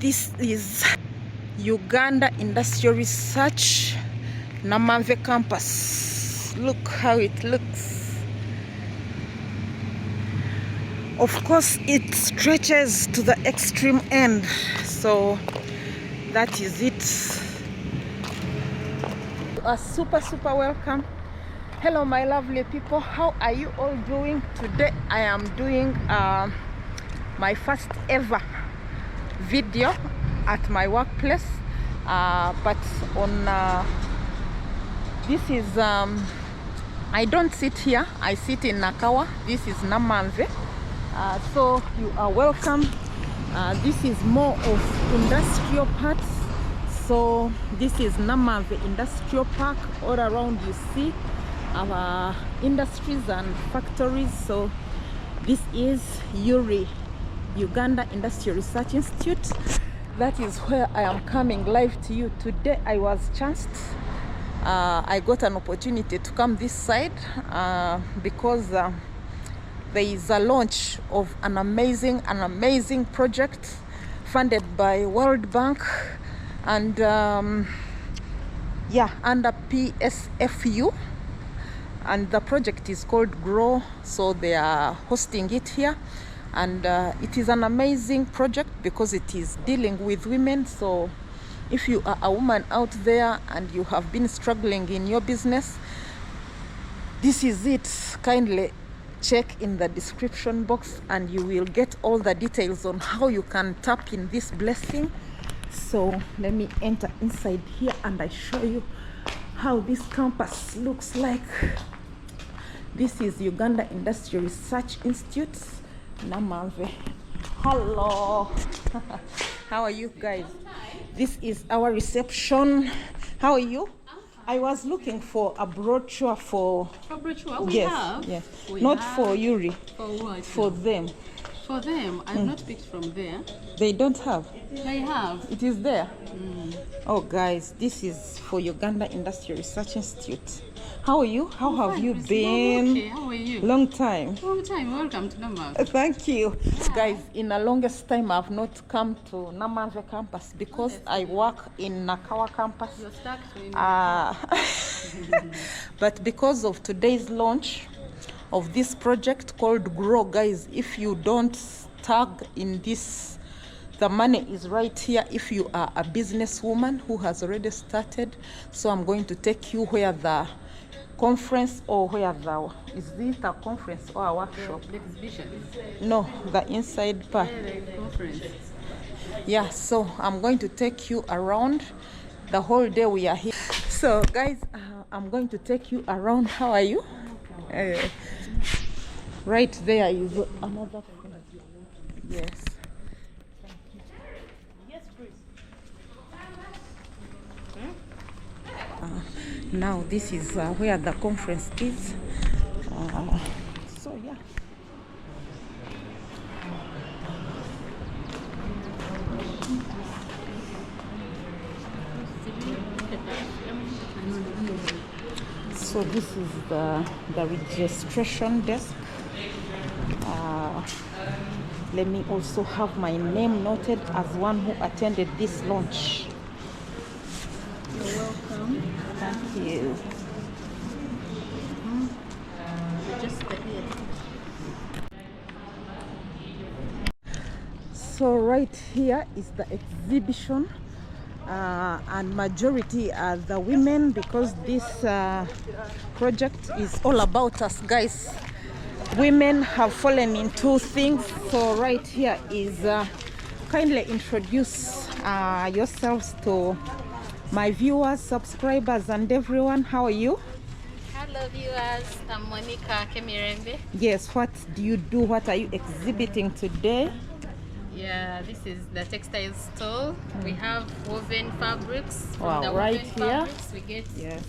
This is Uganda Industrial Research Namamve campus. Look how it looks. Of course, it stretches to the extreme end, so that is it. You are super welcome. Hello my lovely people, how are you all doing? Today I am doing my first ever video at my workplace, but on this is I don't sit here, I sit in Nakawa. This is Namamve, so you are welcome. This is more of industrial parts, so this is Namamve Industrial Park. All around you see our industries and factories. So this is UIRI, Uganda Industrial Research Institute. That is where I am coming live to you today. I was chanced, I got an opportunity to come this side because there is a launch of an amazing project funded by World Bank and yeah, under PSFU, and the project is called GROW. So they are hosting it here, and it is an amazing project because it is dealing with women. So if you are a woman out there and you have been struggling in your business, this is it. Kindly check in the description box and you will get all the details on how you can tap in this blessing. So let me enter inside here and I show you how this campus looks like. This is Uganda Industrial Research Institute, Namamve. Hello. How are you guys? This is our reception. How are you? I was looking for a brochure for... A brochure? We yes, have. yes. We Not have. for UIRI. For what? For them. For them? I've not picked from there. They don't have. They have. It is there. Oh guys, this is for Uganda Industrial Research Institute. How are you? How have you been? Okay, how are you? Long time. Long time. Welcome to Namamve. Thank you. Guys, in the longest time I've not come to Namamve campus because I work in Nakawa campus. You're stuck to but because of today's launch of this project called GROW, guys, if you don't tag in this, the money is right here if you are a businesswoman who has already started. So I'm going to take you where the conference, or where the, is this a conference or a workshop? the exhibition. No, the inside part. Yeah, the conference. Yeah, so I'm going to take you around the whole day we are here. So guys, I'm going to take you around. How are you? Right there is another. Yes. Yes, please. Now this is where the conference is. So yeah. So this is the registration desk. Let me also have my name noted as one who attended this launch. You're welcome. Thank you. Just here. So right here is the exhibition, and majority are the women because this project is all about us, guys. Women have fallen into things. So right here is kindly introduce yourselves to my viewers, subscribers, and everyone. How are you? Hello viewers, I'm Monica Kemirembe. Yes, what do you do? What are you exhibiting today? Yeah, this is the textile store. We have woven fabrics. From Wow, the right woven here. fabrics, we get Yes.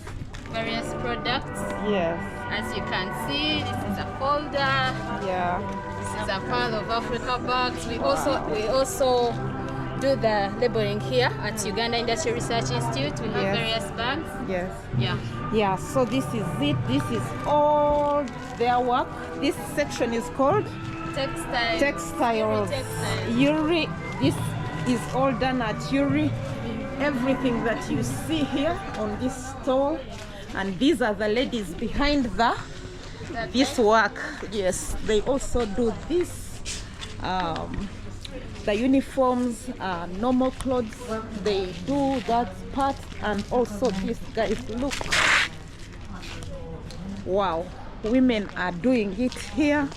various products. Yes. As you can see, this is a folder. Yeah. This is a Pearl of Africa bags. We also do the labeling here at Uganda Industrial Research Institute. We have Yes. various bags. Yes. Yeah. Yeah, so this is it. This is all their work. This section is called Textiles. textiles. Textiles. UIRI, this is all done at UIRI. Everything that you see here on this stall, and these are the ladies behind this work. Yes, they also do this, the uniforms, normal clothes, they do that part, and also this, guys, look, wow, women are doing it here.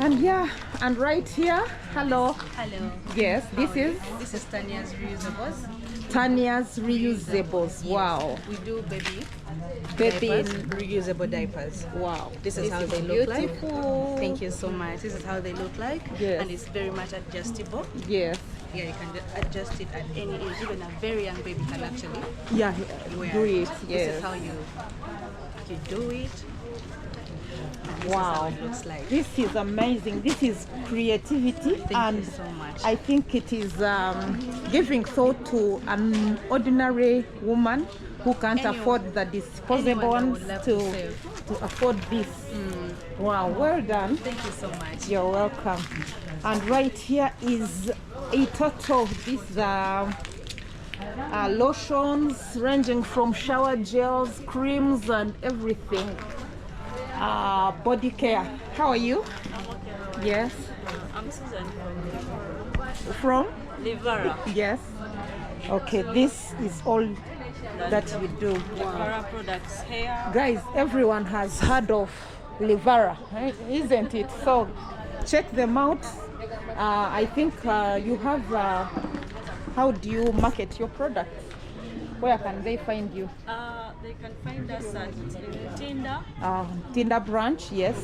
And yeah, and right here, hello. Hello. Yes, this is Tanya's reusables. Tanya's reusables. Yes. Wow. We do baby Diapers. reusable diapers. Wow. This is how they look like. beautiful. Thank you so much. This is how they look like. Yes. And it's very much adjustable. Yes. Yeah, you can adjust it at any age. Even a very young baby can actually Yeah, wear do it. This Yes. is how you do it. This Wow. is how it looks like. This is amazing. This is creativity. Thank and you so much. I think it is giving thought to an ordinary woman who can't Anyone- afford the disposable anyone ones that would to love to save. afford this. Wow, well done. Thank you so much. You're welcome. And right here is a total of these lotions ranging from shower gels, creams, and everything. Body care. How are you? Yes. I'm Susan From? Livara. Yes. Okay, this is all that you do. Livara products, hair. Guys, everyone has heard of Livara, right? Isn't it? So check them out. I think you have, how do you market your products? Where can they find you? They can find us at Tinder, Tinder branch, yes.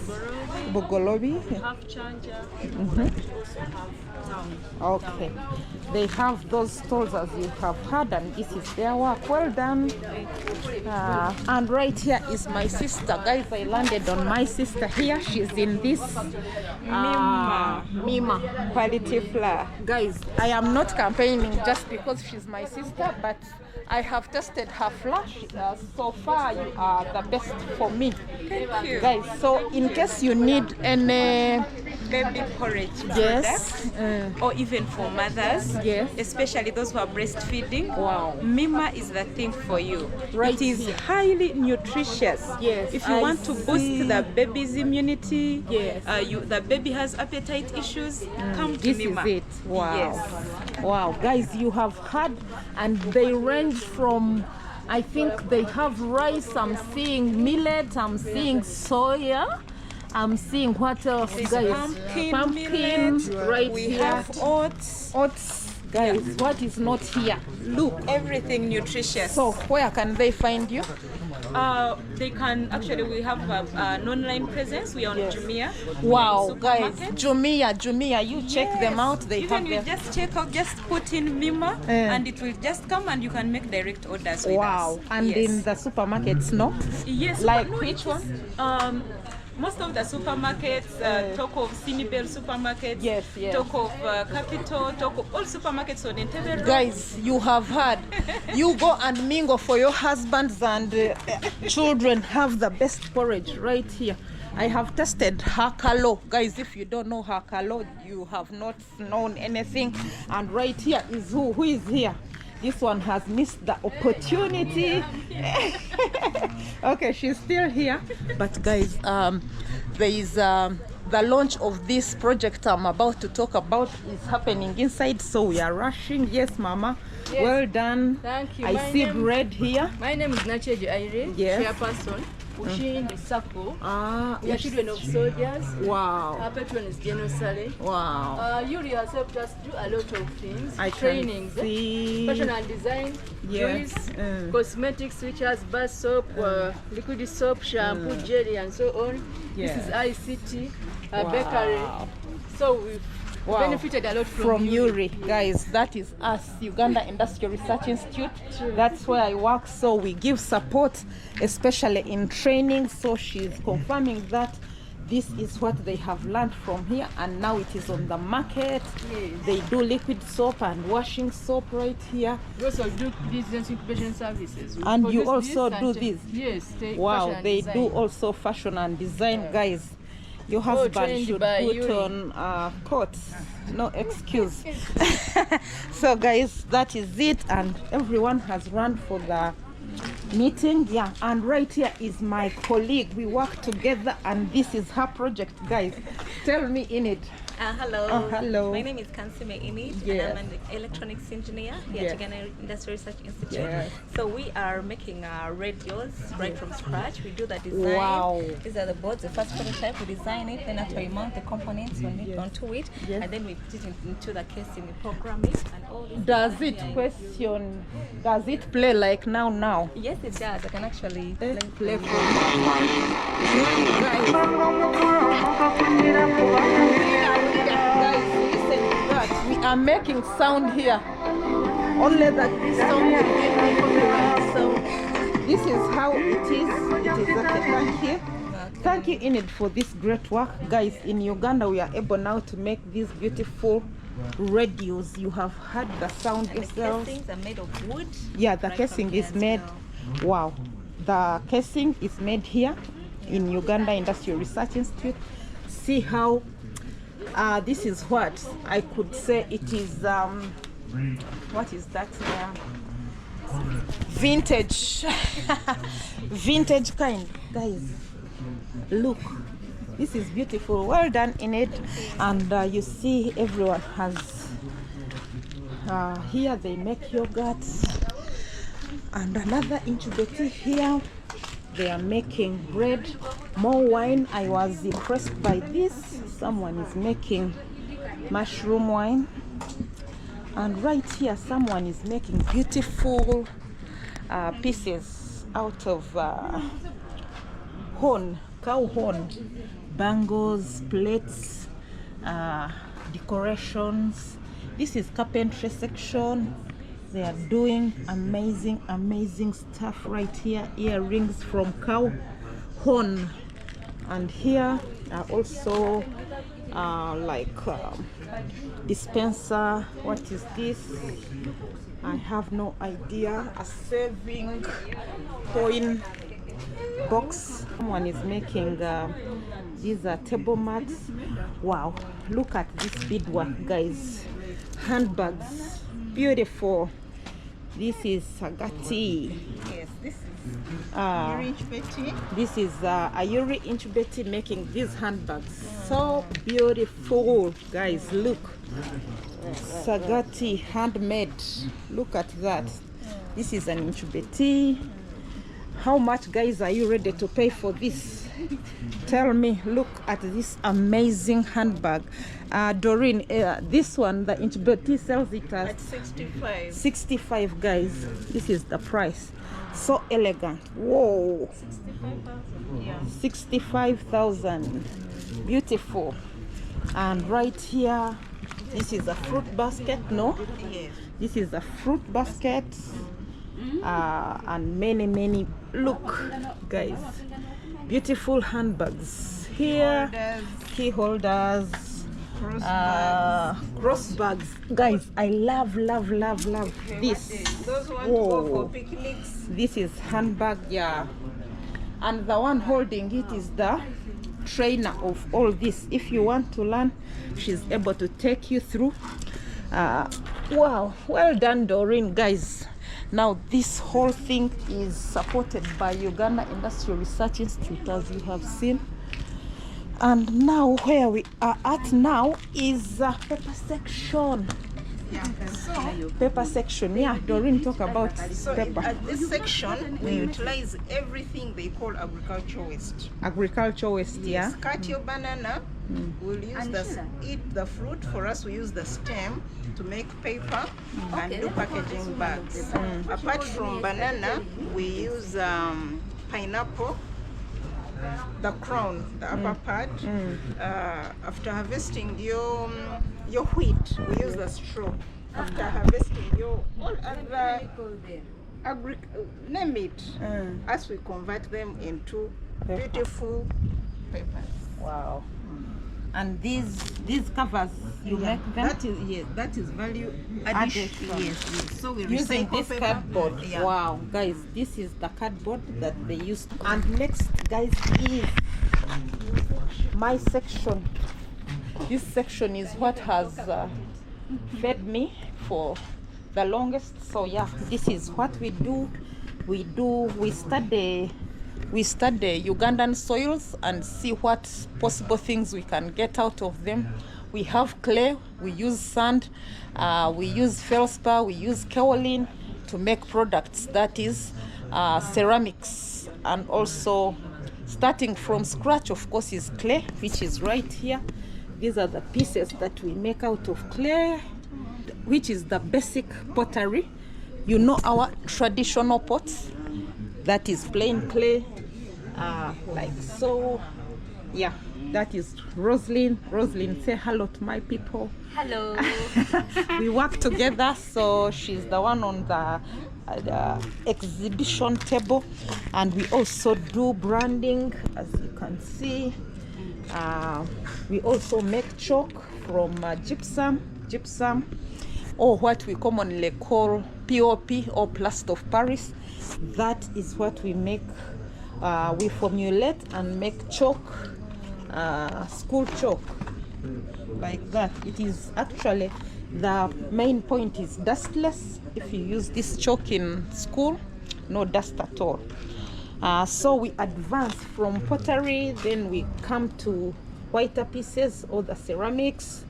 Bugolobi. have Chanja, also have Town. Okay. They have those stalls as you have heard, and this is their work. Well done. And right here is my sister. Guys, I landed on my sister here. She's in this Mima quality flour. Guys, I am not campaigning just because she's my sister, but I have tested her flour. So far, you are the best for me. Thank you. Guys, so in case you need any Baby porridge yes, products, or even for mothers, yes. especially those who are breastfeeding. Wow. Mima is the thing for you. Right It is here. highly nutritious. Yes, If you I want to see. boost the baby's immunity, Yes. The baby has appetite issues, come to This Mima. is it. Wow. Yes. Wow, guys, you have had, and they range from, I think they have rice, I'm seeing millet, I'm seeing soya, I'm seeing what else, There's guys? pumpkin, millet, right we here. have oats, Guys, what is not here? Look. everything nutritious. So where can they find you? They can actually, we have an online presence. We are on Jumia. Wow, guys, Supermarket. Jumia, you check them out. They Even have you them. just check out, just put in Mima, and it will just come, and you can make direct orders with us. Wow, and yes. in the supermarkets, no? Yes, Like no, which one? Most of the supermarkets, talk of Sinibel supermarkets, Yes. talk of Capital, talk of all supermarkets on Entebbe Road. Guys, you have heard. You go and mingle for your husbands and children. Have the best porridge right here. I have tested Hakalo. Guys, if you don't know Hakalo, you have not known anything. And right here is who is here. This one has missed the opportunity. Okay, she's still here. But guys, there is the launch of this project I'm about to talk about is happening inside, so we are rushing. Yes, Mama. Yes. Well done. Thank you. I My see name- bread here. My name is Nache UIRI, Yes. chairperson, pushing the circle. We are Yes. children of soldiers. Wow. Our patron is General Sale. Wow. UIRI has helped us do a lot of things. I can trainings, see. fashion and design, Yes. juice, cosmetics, which has bar soap, liquid soap, shampoo, jelly, and so on. Yes. This is ICT, Wow. bakery. So we've Wow. benefited a lot From UIRI. URI, guys, that is us, Uganda Industrial Research Institute. That's where I work, so we give support, especially in training. So she's confirming that this is what they have learned from here, and now it is on the market. Yes. They do liquid soap and washing soap right here. We also do business incubation services. We And you produce also this do and this? Yes. Wow, fashion and they design. do also fashion and design. Guys, Your husband trained should by put UIRI. on coats. No excuse. So guys, that is it, and everyone has run for the meeting. Yeah, and right here is my colleague. We work together, and this is her project. Guys, tell me in it. Hello. Hello. My name is Kansime Init, Yes. and I'm an electronics engineer here Yes. at Uganda Industry Research Institute. Yes. So we are making radios right from scratch. We do the design. Wow. These are the boards, the first prototype. We design it, then after we mount the components onto it, Yes. and then we put it into the casing, we program it, and all this. Does it does it play like now? Yes, it does. I can actually Play for Guys, listen to that. We are making sound here. Only that this sound will make me copyright sound. This is how it is. It is okay. Thank you. Thank you, Enid, for this great work. Guys, in Uganda, we are able now to make these beautiful radios. You have heard the sound And the yourselves. casings are made of wood. Yeah, the right casing from is here made. as well. Wow, the casing is made here in Uganda Industrial Research Institute. See how this is what I could say it is. What is that? Vintage, vintage kind, guys. Look, this is beautiful. Well done in it, and you see everyone has. Here they make yogurts. And another incubator here, they are making bread, more wine. I was impressed by this. Someone is making mushroom wine, and right here someone is making beautiful pieces out of cow horn, bangles, plates, decorations. This is carpentry section. They are doing amazing stuff right here. Earrings from cow horn, and here are also dispenser. What is this? I have no idea. A saving coin box. Someone is making these are table mats. Wow, look at this beadwork, guys. Handbags, beautiful. This is Sagati. Yes, this is Uh, UIRI Betty. this is a UIRI incubator making these handbags. So beautiful, guys. Look, Sagati handmade. Look at that. This is an incubator. How much, guys, are you ready to pay for this? Tell me. Look at this amazing handbag. Doreen, this one, the incubator sells it At at 65. 65, guys. This is the price. So elegant. Whoa. 65,000. Beautiful. And right here, this is a fruit basket. No, Yes. this is a fruit basket. And many, look, guys, beautiful handbags here, key holders, cross bags. Guys, I love this. Those want to Whoa. go for picnics. This is handbag, yeah. And the one holding it is the trainer of all this. If you want to learn, she's able to take you through. Wow, well done, Doreen, guys. Now this whole thing is supported by Uganda Industrial Research Institute, as you have seen. And now where we are at now is paper section. Yeah. So, Paper section, yeah. Doreen, talk about paper. at this section, we utilize everything they call agriculture waste. Agriculture waste, yeah. Cut your banana. We'll use eat the fruit. For us, we use the stem to make paper and do packaging bags. Apart from banana, we use pineapple, the crown, the upper part. After harvesting your wheat, we use the straw. After harvesting your all other name it, as we convert them into beautiful papers. Wow. And these covers, you make them That is value added. addition. Yes. So we Using recycle this paper. cardboard. Yeah. Wow, guys, this is the cardboard that they used. And next, guys, is my section. This section is what has fed me for the longest. So yeah, this is what we do. We study Ugandan soils and see what possible things we can get out of them. We have clay, we use sand, we use feldspar, we use kaolin to make products, that is ceramics. And also starting from scratch, of course, is clay, which is right here. These are the pieces that we make out of clay, which is the basic pottery. You know, our traditional pots, that is plain clay, like so. Yeah, that is Roslyn. Roslyn, say hello to my people. Hello. We work together, so she's the one on the exhibition table, and we also do branding, as you can see. We also make chalk from gypsum, or what we commonly call POP, or plaster of Paris. That is what we make. We formulate and make chalk, school chalk, like that. It is actually, the main point is dustless. If you use this chalk in school, no dust at all. So we advance from pottery, then we come to whiter pieces, or the ceramics,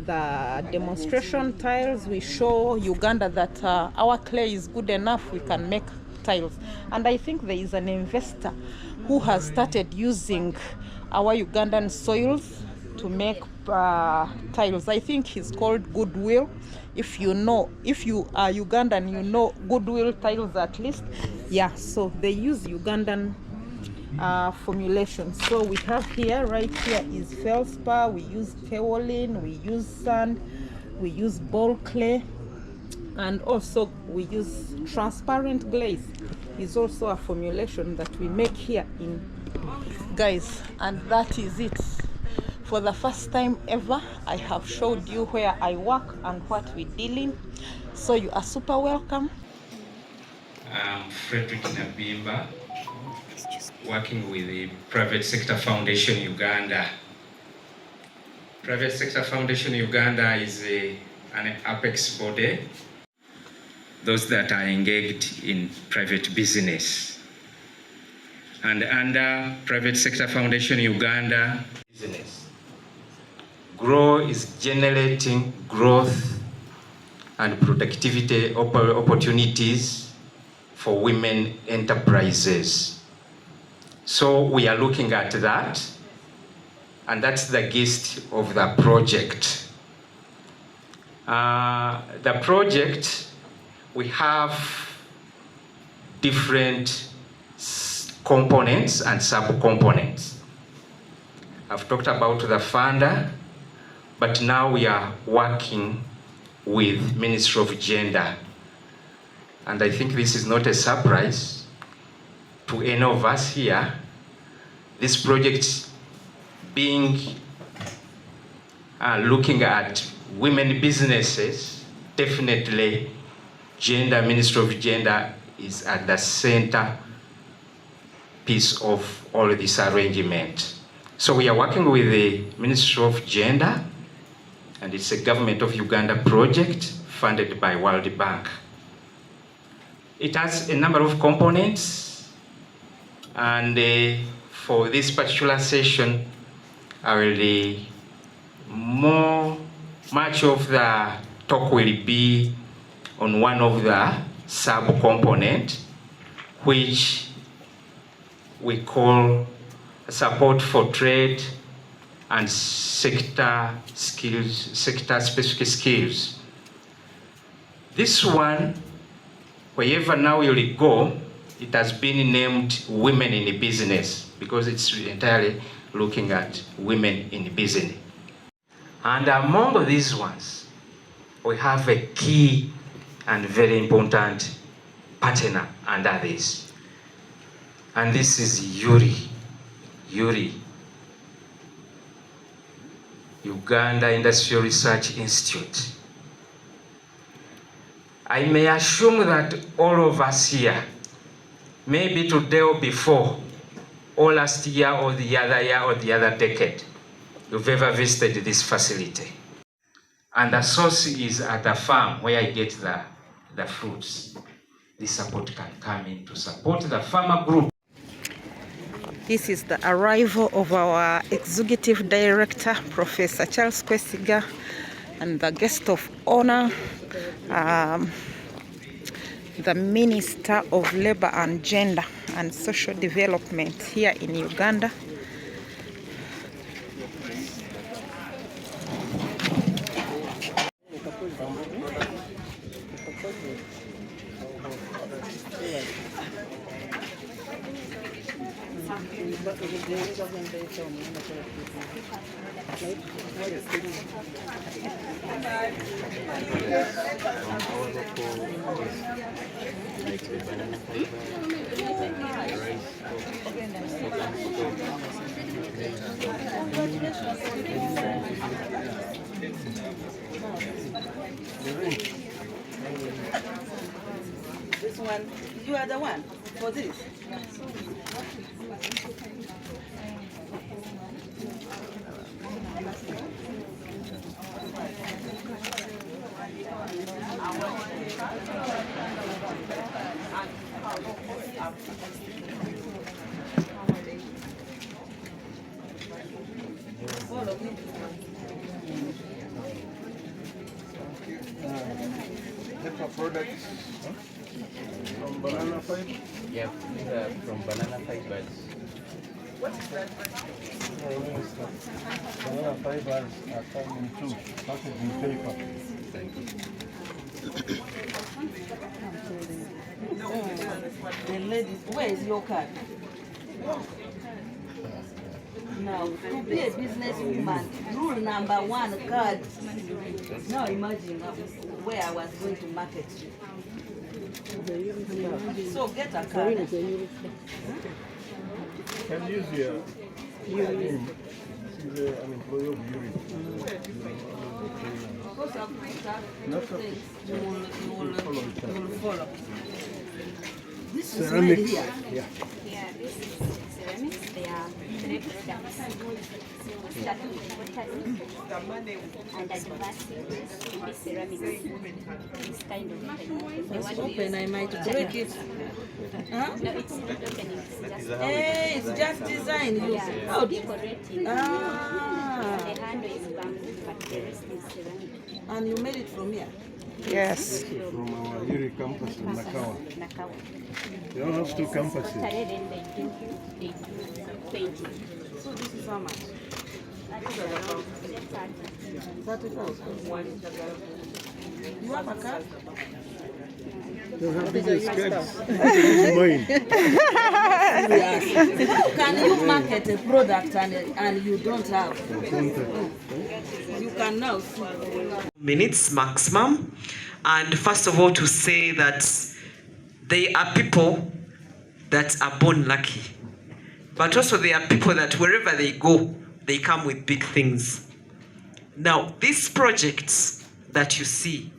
the demonstration tiles. We show Uganda that our clay is good enough, we can make tiles. And I think there is an investor who has started using our Ugandan soils to make tiles. I think he's called Goodwill. If you are Ugandan, you know Goodwill tiles at least. Yeah, so they use Ugandan formulation. So we have here, right here is feldspar, we use kaolin, we use sand, we use ball clay, and also we use transparent glaze. Is also a formulation that we make here in, guys. And that is it. For the first time ever, I have showed you where I work and what we deal in. So you are super welcome. I'm Frederick Nabimba, working with the Private Sector Foundation Uganda. Private Sector Foundation Uganda is an apex body, those that are engaged in private business. And under Private Sector Foundation Uganda business, GROW is generating growth and productivity opportunities for women enterprises. So we are looking at that, and that's the gist of the project. The project, we have different components and sub-components. I've talked about the funder, but now we are working with Ministry of Gender. And I think this is not a surprise to any of us here. This project being looking at women businesses, definitely Gender, Ministry of Gender is at the center piece of all of this arrangement. So we are working with the Ministry of Gender, and it's a Government of Uganda project funded by World Bank. It has a number of components, and for this particular session, much of the talk will be on one of the sub-components, which we call support for trade and sector-specific skills. This one, wherever now you'll go, it has been named Women in Business, because it's entirely looking at women in business. And among these ones, we have a key and very important partner under this. And this is UIRI, Uganda Industrial Research Institute. I may assume that all of us here, maybe today or before, or last year or the other decade you've ever visited this facility. And the source is at the farm where I get the fruits. This support can come in to support the farmer group. This is the arrival of our Executive Director, Professor Charles Kwesiga, and the guest of honor, the Minister of Labor and Gender and Social Development here in Uganda. This one, you are the one for this. Products from banana fiber? Yeah, these are from banana fibers. What is that? Banana fibers are coming too, packaging paper. Thank you. The ladies, where is your card? Now, to be a businesswoman, rule number 1, card. Now imagine where I was going to market. So get a card. Can use your UIRI. She's an employee of UIRI. Because of Not you will follow. This is ceramics. right here. Yeah. Yeah, this is ceramics. They are 3 products. Starting with pottery and advanced in ceramics. This kind of thing. If you want to use I might break it. Huh? no, it's not opening. It's just Hey, it's just design. yeah, Oh, decorating. ah. The handle is bamboo, but the rest is ceramic. And you made it from here? Yes. From our UIRI campus in Nakawa. Nakawa. You don't have 2 campuses. Pottery, then they do painting. So this is how much? That is around 30,000. You have a card? You have business cards. Mine. Can you market a product and you don't have? You can now see. Minutes maximum. And first of all, to say that they are people that are born lucky, but also they are people that wherever they go, they come with big things. Now, this project that you see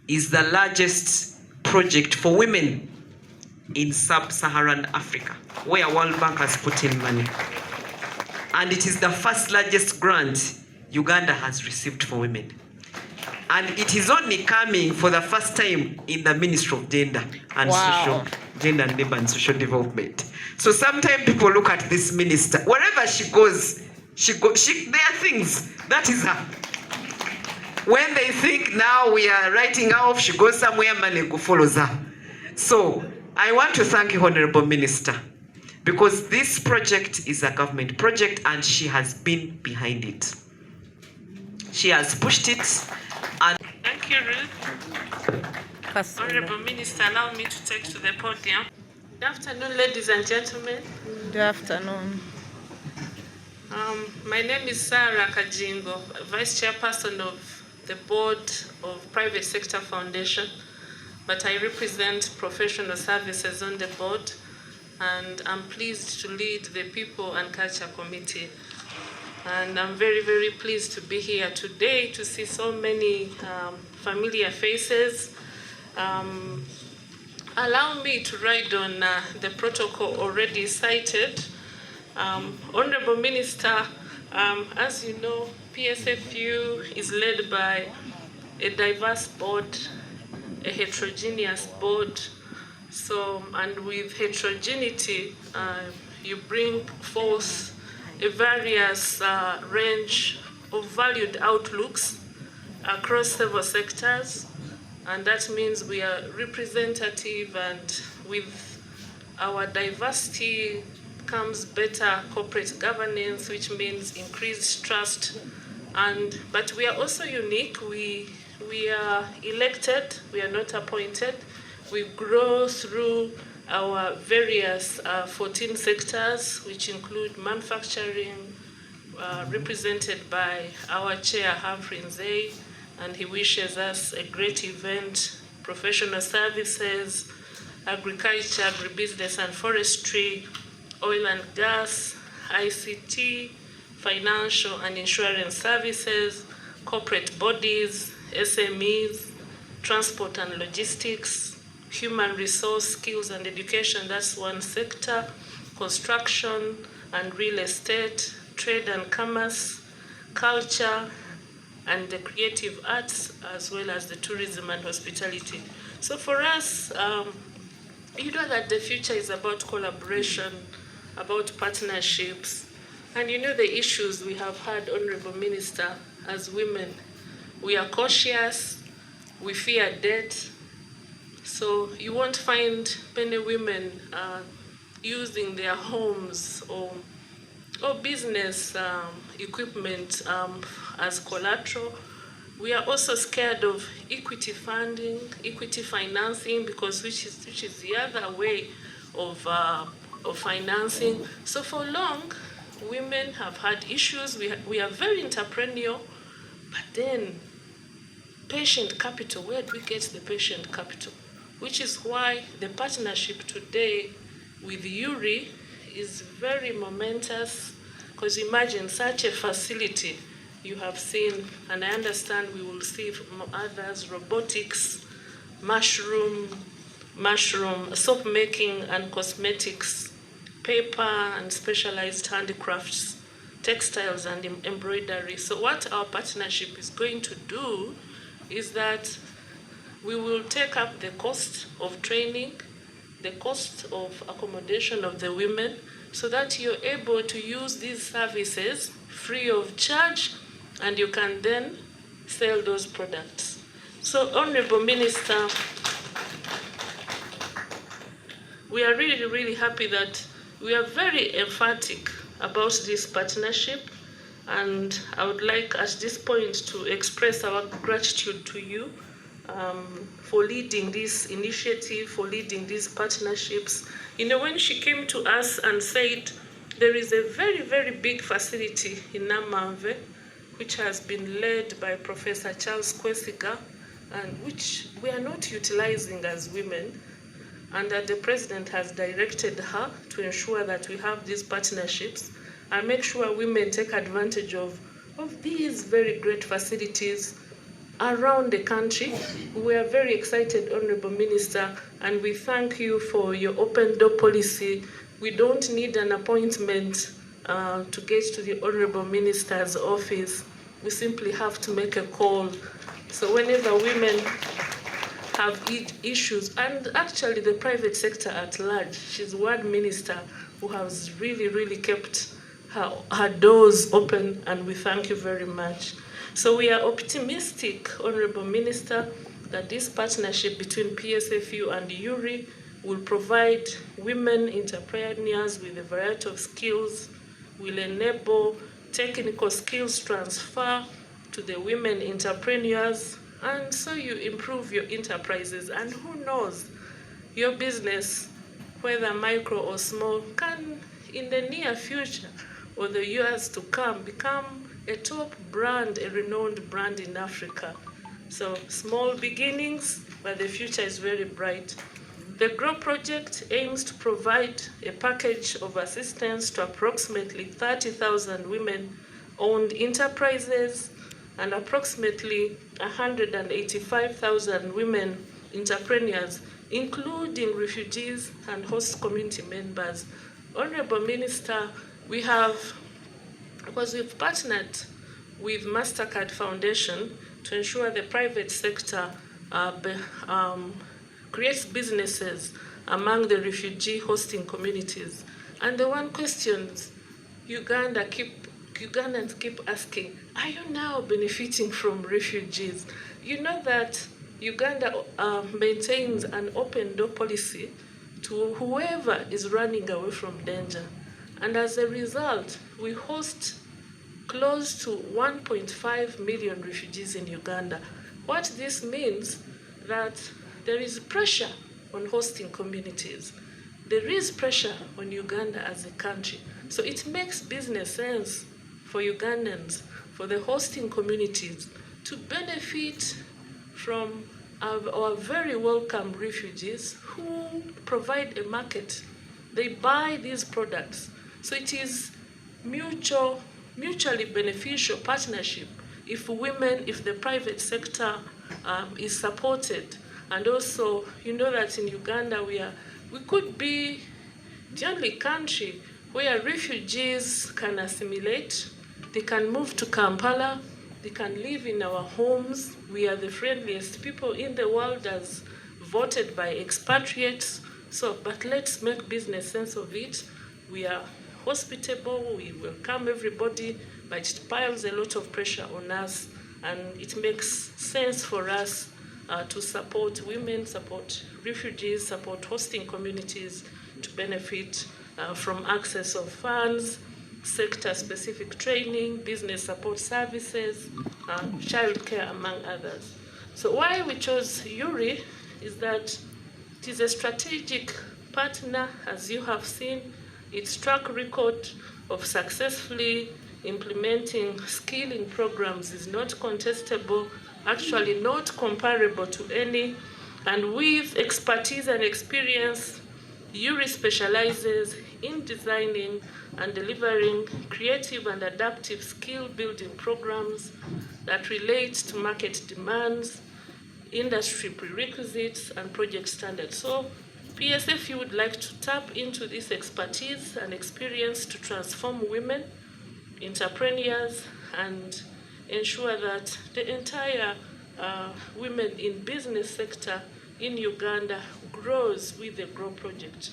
is the largest project for women in sub-Saharan Africa, where World Bank has put in money. And it is the first largest grant Uganda has received for women. And it is only coming for the first time in the Ministry of Gender and Gender and Labor and Social Development. So sometimes people look at this minister, wherever she goes, there are things, that is her. When they think now we are writing her off, she goes somewhere, money follows her. So I want to thank you, Honorable Minister, because this project is a government project and she has been behind it. She has pushed it. And thank you, Ruth. Honorable Minister, allow me to take to the podium. Good afternoon, ladies and gentlemen. Good afternoon. My name is Sarah Kajingo, Vice Chairperson of the Board of Private Sector Foundation, but I represent professional services on the board, and I'm pleased to lead the People and Culture Committee. And I'm very, very pleased to be here today to see so many familiar faces. Allow me to ride on the protocol already cited. Honorable Minister, as you know, PSFU is led by a diverse board, a heterogeneous board. So, and with heterogeneity, you bring forth a various range of valued outlooks across several sectors, and that means we are representative, and with our diversity comes better corporate governance, which means increased trust. But we are also unique. We are elected, we are not appointed. We grow through our various 14 sectors, which include manufacturing, represented by our chair, Humphrey Nzei, and he wishes us a great event, professional services, agriculture, agribusiness and forestry, oil and gas, ICT, financial and insurance services, corporate bodies, SMEs, transport and logistics, human resource, skills and education, that's one sector, construction and real estate, trade and commerce, culture, and the creative arts, as well as the tourism and hospitality. So for us, you know that the future is about collaboration, about partnerships, and you know the issues we have had, Honorable Minister, as women. We are cautious, we fear death, so you won't find many women using their homes or business equipment as collateral. We are also scared of equity funding, equity financing, because which is the other way of financing. So for long, women have had issues. We are very entrepreneurial, but then patient capital, where do we get the patient capital? Which is why the partnership today with UIRI is very momentous, because imagine such a facility you have seen, and I understand we will see from others, robotics, mushroom, soap making and cosmetics, paper and specialized handicrafts, textiles and embroidery. So what our partnership is going to do is that we will take up the cost of training, the cost of accommodation of the women, so that you're able to use these services free of charge, and you can then sell those products. So, Honorable Minister, we are really, really happy that we are very emphatic about this partnership, and I would like at this point to express our gratitude to you for leading this initiative, for leading these partnerships. You know, when she came to us and said there is a very, very big facility in Namave, which has been led by Professor Charles Kwesiga, and which we are not utilizing as women, and that the President has directed her to ensure that we have these partnerships and make sure women take advantage of these very great facilities around the country. We are very excited, Honorable Minister, and we thank you for your open door policy. We don't need an appointment to get to the Honorable Minister's office. We simply have to make a call. So whenever women have issues, and actually the private sector at large, she's one minister who has really, really kept her doors open, and we thank you very much. So we are optimistic, Honorable Minister, that this partnership between PSFU and UIRI will provide women entrepreneurs with a variety of skills, will enable technical skills transfer to the women entrepreneurs, and so you improve your enterprises. And who knows, your business, whether micro or small, can in the near future or the years to come become a top brand, a renowned brand in Africa. So small beginnings, but the future is very bright. The GROW project aims to provide a package of assistance to approximately 30,000 women-owned enterprises and approximately 185,000 women entrepreneurs, including refugees and host community members. Honorable Minister, because we've partnered with MasterCard Foundation to ensure the private sector creates businesses among the refugee hosting communities. And the one question Ugandans keep asking, are you now benefiting from refugees? You know that Uganda maintains an open door policy to whoever is running away from danger. And as a result, we host close to 1.5 million refugees in Uganda. What this means that there is pressure on hosting communities. There is pressure on Uganda as a country. So it makes business sense for Ugandans, for the hosting communities, to benefit from our very welcome refugees who provide a market. They buy these products. So it is mutually beneficial partnership if the private sector is supported. And also, you know that in Uganda we could be the only country where refugees can assimilate, they can move to Kampala, they can live in our homes. We are the friendliest people in the world as voted by expatriates. But let's make business sense of it. We are hospitable, we welcome everybody, but it piles a lot of pressure on us, and it makes sense for us to support women, support refugees, support hosting communities to benefit from access of funds, sector-specific training, business support services, childcare, among others. So why we chose UIRI is that it is a strategic partner, as you have seen. Its track record of successfully implementing skilling programs is not contestable, actually not comparable to any. And with expertise and experience, UIRI specializes in designing and delivering creative and adaptive skill-building programs that relate to market demands, industry prerequisites, and project standards. So PSFU would like to tap into this expertise and experience to transform women, entrepreneurs, and ensure that the entire women in business sector in Uganda grows with the GROW project.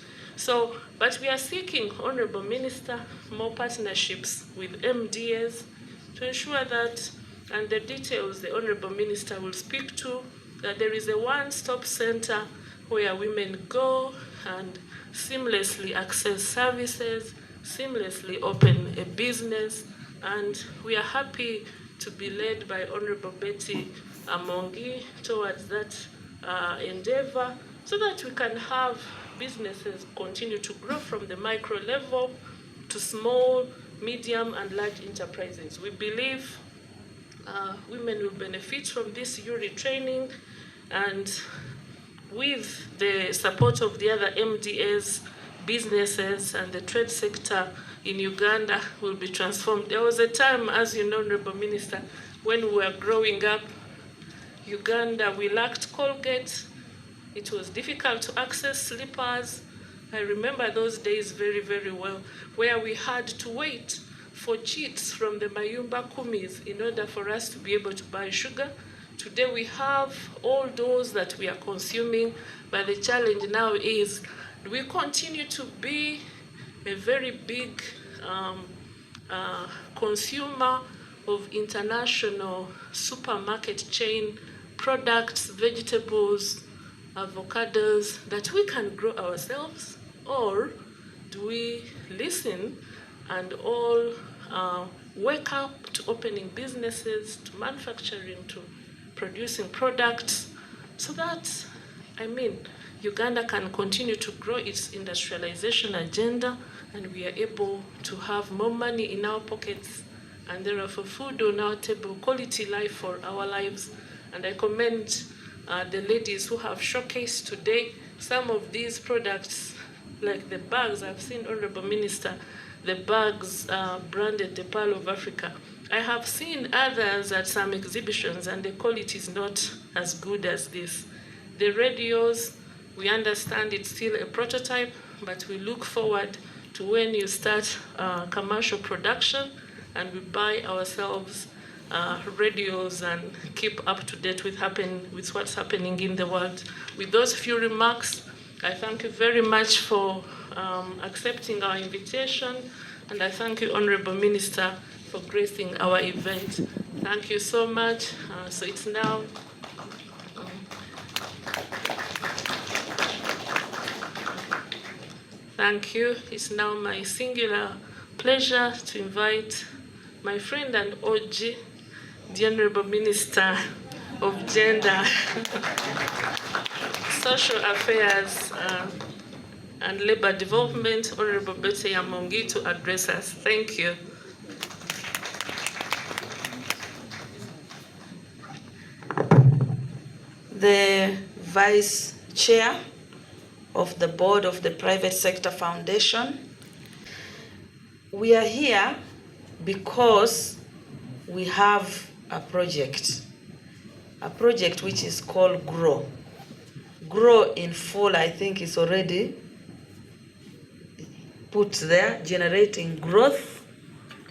But we are seeking, Honorable Minister, more partnerships with MDAs to ensure that, and the details the Honorable Minister will speak to, that there is a one-stop center where women go and seamlessly access services, seamlessly open a business, and we are happy to be led by Honorable Betty Amongi towards that endeavor, so that we can have businesses continue to grow from the micro level to small, medium, and large enterprises. We believe women will benefit from this UIRI training, and with the support of the other MDAs, businesses, and the trade sector in Uganda will be transformed. There was a time, as you know, Honorable Minister, when we were growing up, Uganda, we lacked Colgate. It was difficult to access slippers. I remember those days very, very well, where we had to wait for cheats from the Mayumba Kumis in order for us to be able to buy sugar. Today we have all those that we are consuming, but the challenge now is, do we continue to be a very big consumer of international supermarket chain products, vegetables, avocados that we can grow ourselves? Or do we listen and all wake up to opening businesses, to manufacturing, to producing products, so that, Uganda can continue to grow its industrialization agenda, and we are able to have more money in our pockets, and therefore food on our table, quality life for our lives. And I commend the ladies who have showcased today some of these products, like the bags. I've seen, Honorable Minister, the bags branded the Pearl of Africa. I have seen others at some exhibitions, and the quality is not as good as this. The radios, we understand it's still a prototype, but we look forward to when you start commercial production, and we buy ourselves radios and keep up to date with what's happening in the world. With those few remarks, I thank you very much for accepting our invitation, and I thank you, Honorable Minister, for gracing our event. Thank you so much. So it's now thank you. It's now my singular pleasure to invite my friend and OG, the Honorable Minister of Gender, Social Affairs and Labor Development, Honorable Betty Yamongi, to address us. Thank you. The Vice Chair of the Board of the Private Sector Foundation. We are here because we have a project which is called GROW. GROW in full, I think, is already put there, generating growth,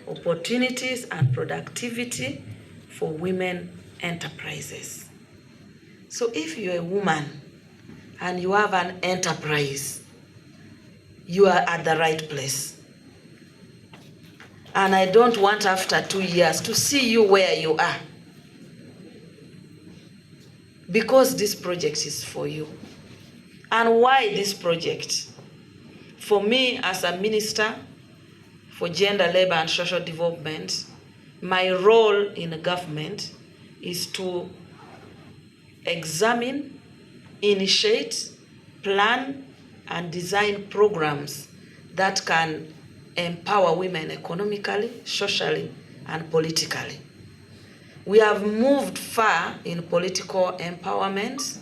opportunities, and productivity for women enterprises. So if you're a woman and you have an enterprise, you are at the right place. And I don't want after 2 years to see you where you are, because this project is for you. And why this project? For me, as a minister for gender, labor, and social development, my role in the government is to examine, initiate, plan, and design programs that can empower women economically, socially, and politically. We have moved far in political empowerment,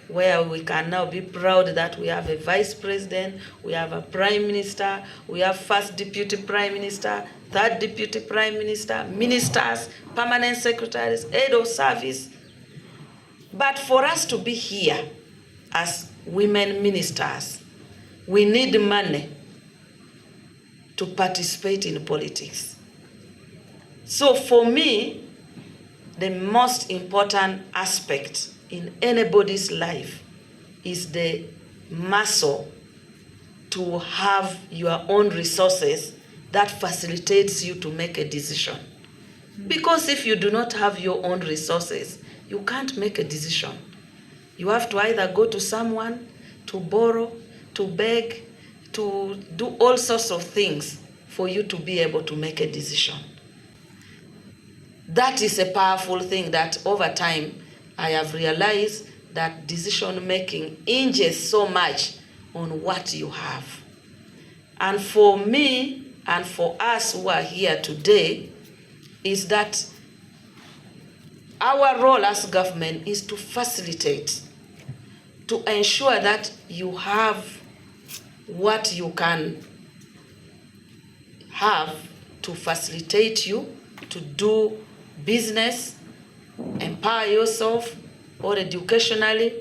where we can now be proud that we have a vice president, we have a prime minister, we have first deputy prime minister, third deputy prime minister, ministers, permanent secretaries, head of service. But for us to be here as women ministers, we need money to participate in politics. So for me, the most important aspect in anybody's life is the muscle to have your own resources that facilitates you to make a decision. Because if you do not have your own resources, you can't make a decision. You have to either go to someone, to borrow, to beg, to do all sorts of things for you to be able to make a decision. That is a powerful thing that over time I have realized that decision making hinges so much on what you have. And for me and for us who are here today is that our role as government is to facilitate, to ensure that you have what you can have to facilitate you to do business, empower yourself, or educationally,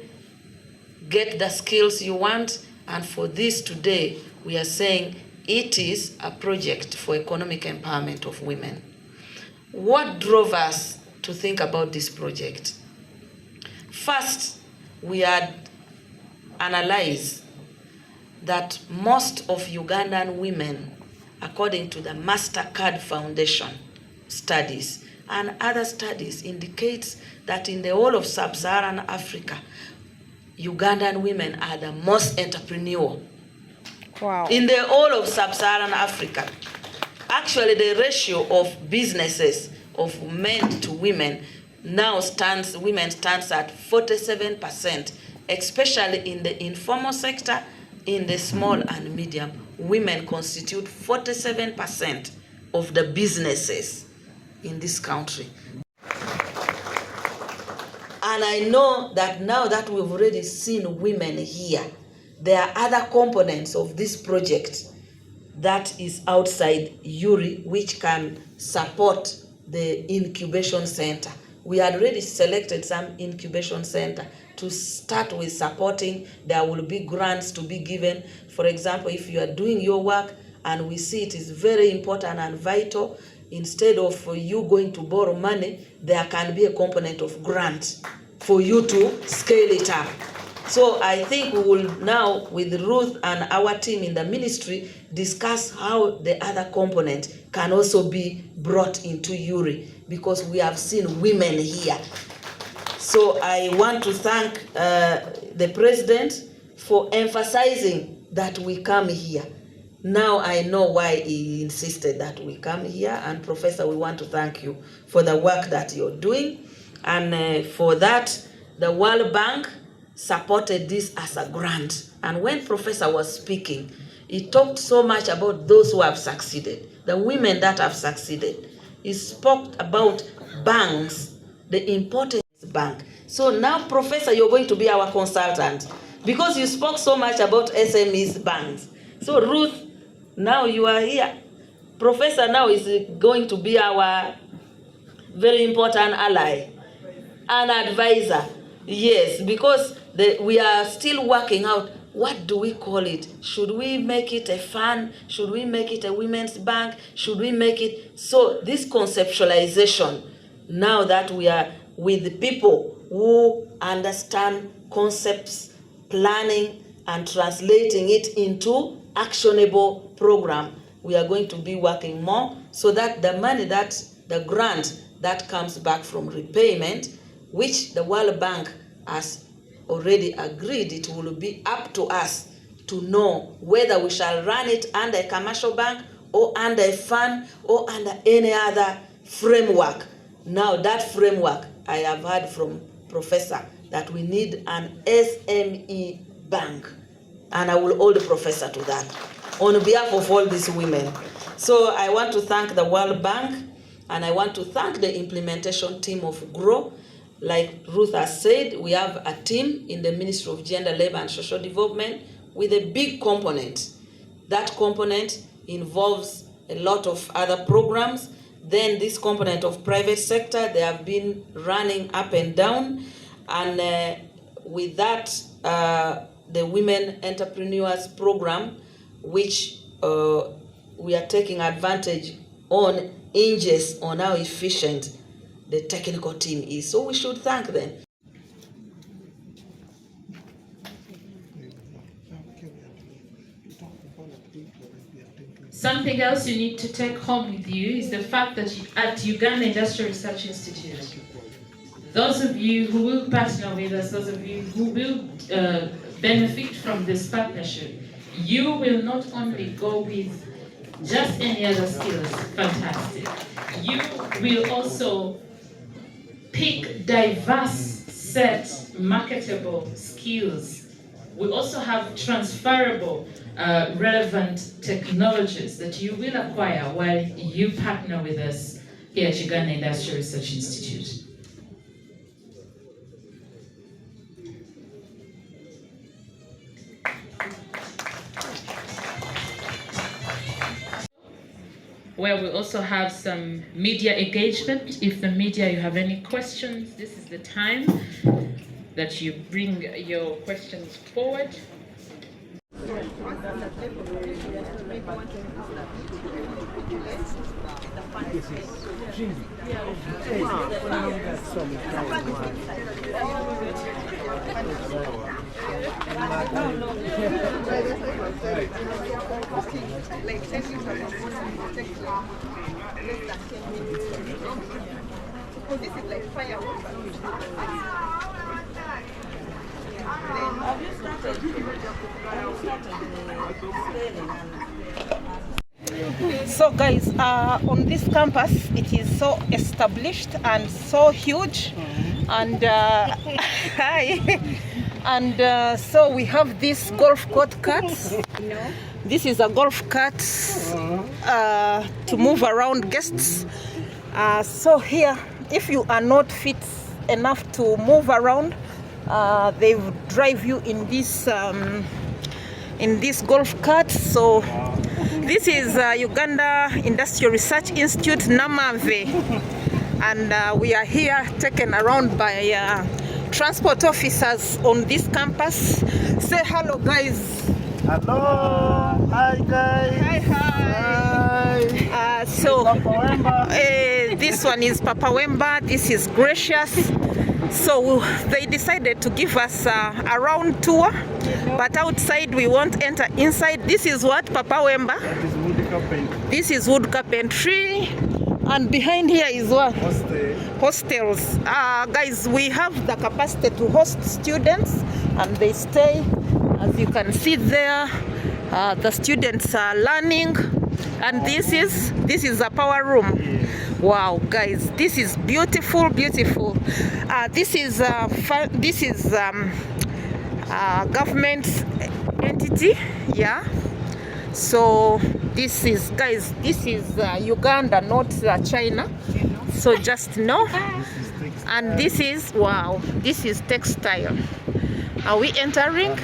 get the skills you want. And for this today, we are saying it is a project for economic empowerment of women. What drove us to think about this project? First, we had analyzed that most of Ugandan women, according to the MasterCard Foundation studies and other studies, indicates that in the whole of sub-Saharan Africa, Ugandan women are the most entrepreneurial. Wow. In the whole of sub-Saharan Africa. Actually, the ratio of businesses of men to women now stands at 47%, especially in the informal sector, in the small and medium. Women constitute 47% of the businesses in this country. And I know that now that we've already seen women here, there are other components of this project that is outside UIRI, which can support the incubation center. We had already selected some incubation center to start with supporting. There will be grants to be given. For example, if you are doing your work and we see it is very important and vital. Instead of you going to borrow money, there can be a component of grant for you to scale it up. So I think we will now, with Ruth and our team in the ministry, discuss how the other component can also be brought into UIRI, because we have seen women here. So I want to thank the president for emphasizing that we come here. Now I know why he insisted that we come here. And Professor, we want to thank you for the work that you're doing. And for that, the World Bank supported this as a grant. And when Professor was speaking, he talked so much about those who have succeeded, the women that have succeeded. He spoke about banks, the importance of bank. So now, Professor, you're going to be our consultant because you spoke so much about SMEs banks. So Ruth, now you are here. Professor now is going to be our very important ally, an advisor. Yes, because we are still working out, what do we call it? Should we make it a fund? Should we make it a women's bank? Should we make it? So this conceptualization, now that we are with people who understand concepts, planning, and translating it into actionable program, we are going to be working more so that the money, that the grant that comes back from repayment, which the World Bank has already agreed, it will be up to us to know whether we shall run it under a commercial bank or under a fund or under any other framework. Now that framework, I have heard from Professor that we need an SME bank, and I will hold the Professor to that on behalf of all these women. So I want to thank the World Bank, and I want to thank the implementation team of GROW. Like Ruth has said, we have a team in the Ministry of Gender, Labor and Social Development with a big component. That component involves a lot of other programs. Then this component of private sector, they have been running up and down. And with that, the Women Entrepreneurs Program, which we are taking advantage on, hinges on how efficient the technical team is. So we should thank them. Something else you need to take home with you is the fact that at Uganda Industrial Research Institute, those of you who will partner with us, those of you who will benefit from this partnership, you will not only go with just any other skills, fantastic. You will also pick diverse set marketable skills. We also have transferable relevant technologies that you will acquire while you partner with us here at Uganda Industrial Research Institute. Where we also have some media engagement. If the media, you have any questions, this is the time that you bring your questions forward. So guys, on this campus, it is so established and so huge, and hi, and so we have this golf carts. This is a golf cart to move around guests. So here, if you are not fit enough to move around, they will drive you in this golf cart. So this is Uganda Industrial Research Institute, Namave, and we are here taken around by transport officers on this campus. Say hello, guys. Hello. Hi guys. Hi. So this one is Papa Wemba. This is Gracious. So they decided to give us a round tour, but outside we won't enter inside. This is what, Papa Wemba? That is wood carpentry. This is wood carpentry, and behind here is what? Hostels. Guys, we have the capacity to host students, and they stay. As you can see there, the students are learning, and this is a power room. Wow, guys, this is beautiful, beautiful. This is government entity, yeah. So this is, guys, this is Uganda, not China. So just know. And this is, wow, this is textile. Are we entering?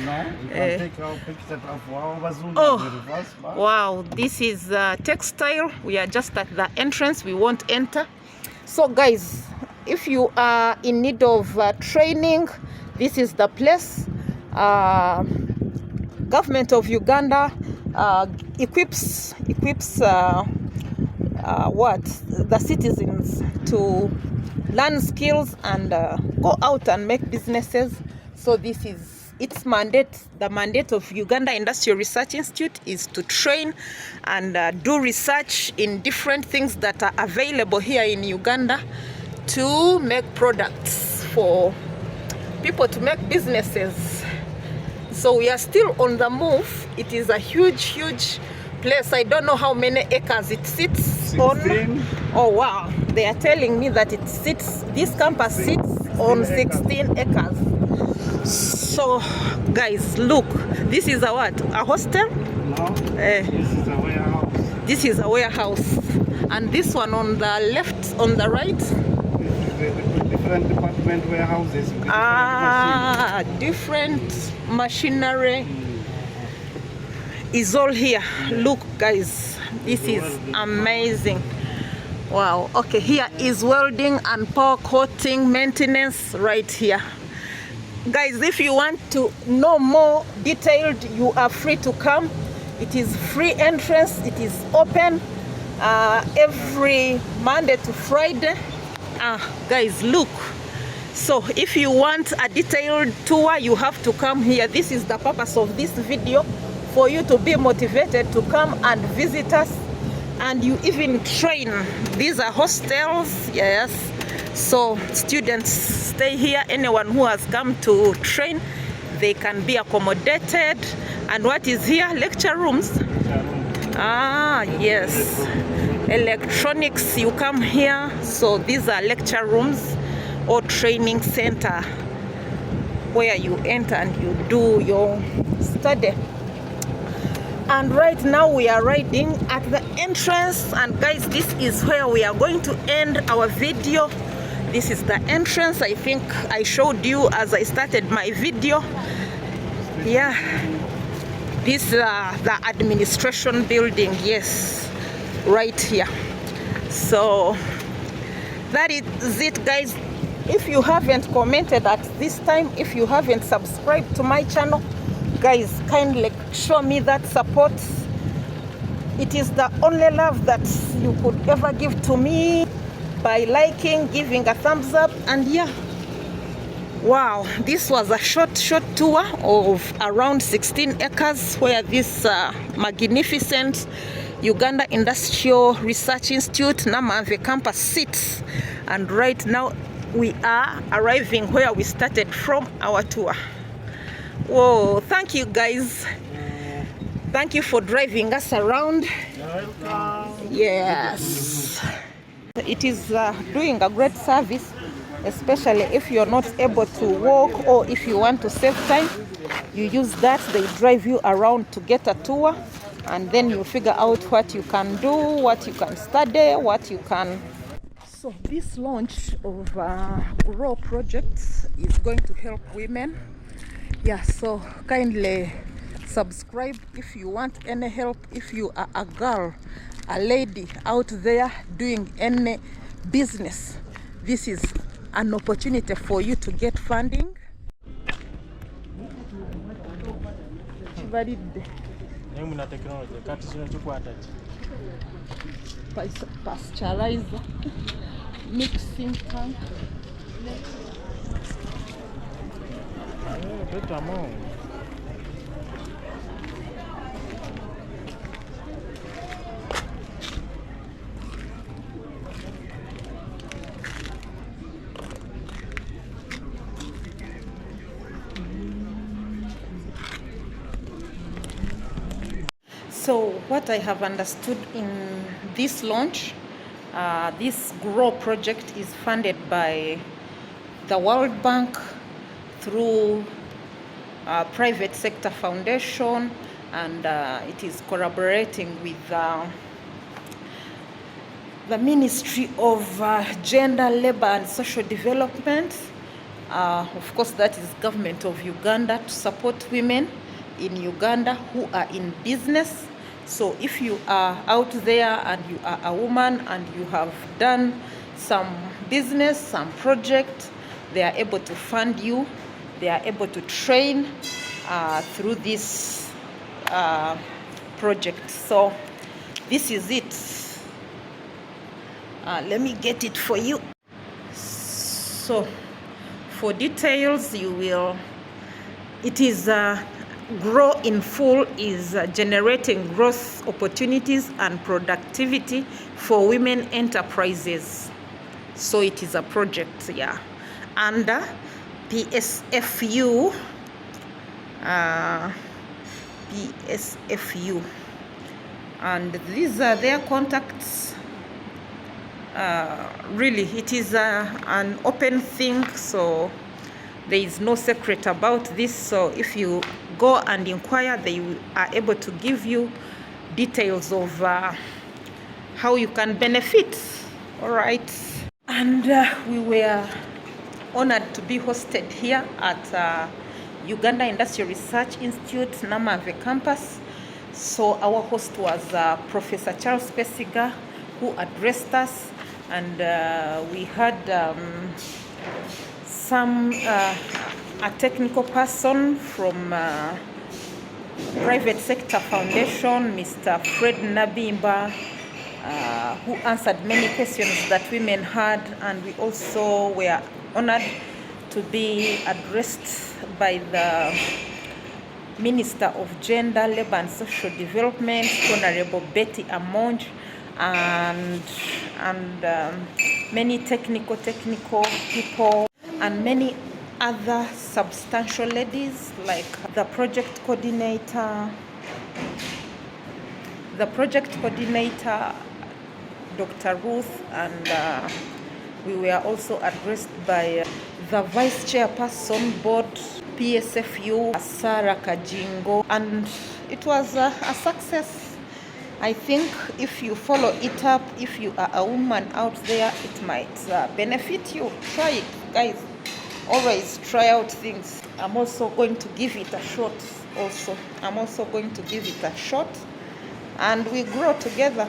Oh, wow, this is textile. We are just at the entrance. We won't enter. So guys, if you are in need of training, this is the place. Government of Uganda equips what the citizens to learn skills and go out and make businesses. So this is its mandate. The mandate of Uganda Industrial Research Institute is to train and do research in different things that are available here in Uganda to make products for people to make businesses. So we are still on the move. It is a huge place. I don't know how many acres it sits 16. On. Oh wow, they are telling me that it sits, this campus sits on 16 acres. So guys, look, this is a what? A hostel? No, this is a warehouse. This is a warehouse. And this one on the left, on the right? Different department warehouses. Different machinery is all here. Look guys, this is amazing. Wow. Okay, here is welding and power coating maintenance right here. Guys, if you want to know more detailed, you are free to come. It is free entrance. It is open every Monday to Friday. Guys, look. So if you want a detailed tour, you have to come here. This is the purpose of this video, for you to be motivated to come and visit us, and you even train. These are hostels, yes. So students stay here. Anyone who has come to train, they can be accommodated. And what is here? Lecture rooms. Yes, electronics, you come here. So these are lecture rooms or training center where you enter and you do your study. And right now we are riding at the entrance, and guys, this is where we are going to end our video. This is the entrance. I think I showed you as I started my video. Yeah, this is the administration building, yes, right here. So that is it, guys. If you haven't commented at this time, if you haven't subscribed to my channel, guys, kindly show me that support. It is the only love that you could ever give to me, by liking, giving a thumbs up. And yeah, wow, this was a short tour of around 16 acres where this magnificent Uganda Industrial Research Institute Namave campus sits. And right now we are arriving where we started from our tour. Whoa, thank you guys. Thank you for driving us around. Yes. It is doing a great service, especially if you're not able to walk, or if you want to save time, you use that. They drive you around to get a tour, and then you figure out what you can do, what you can study, what you can. So this launch of Grow projects is going to help women. Yeah, so kindly subscribe if you want any help. If you are a girl, a lady out there doing any business, this is an opportunity for you to get funding. kibalidde. Naye muna technology kati zino tukwata ki? Pasteurizer, mixing tank. Betamu. So what I have understood in this launch, this GROW project is funded by the World Bank through private sector foundation, and it is collaborating with the Ministry of Gender, Labor and Social Development. Of course, that is government of Uganda, to support women in Uganda who are in business. So if you are out there and you are a woman and you have done some business, some project, they are able to fund you. They are able to train through this project. So this is it. Let me get it for you. So for details, you will, it is GROW in full is generating growth opportunities and productivity for women enterprises. So it is a project, yeah, under PSFU. PSFU, and these are their contacts. Really, it is an open thing, so there is no secret about this. So if you go and inquire, they are able to give you details of how you can benefit. All right. And we were honored to be hosted here at Uganda Industrial Research Institute, Namave campus. So our host was Professor Charles Pesiga, who addressed us, and we had a technical person from private sector foundation, Mr. Fred Nabimba, who answered many questions that women had, and we also were honored to be addressed by the Minister of Gender, Labor and Social Development, Honorable Betty Amonj, and many technical people, and many other substantial ladies, like the project coordinator, Dr. Ruth, and we were also addressed by the Vice Chairperson Board, PSFU, Sarah Kajingo, and it was a success. I think if you follow it up, if you are a woman out there, it might benefit you. Try it, guys. Always try out things. I'm also going to give it a shot. And we grow together.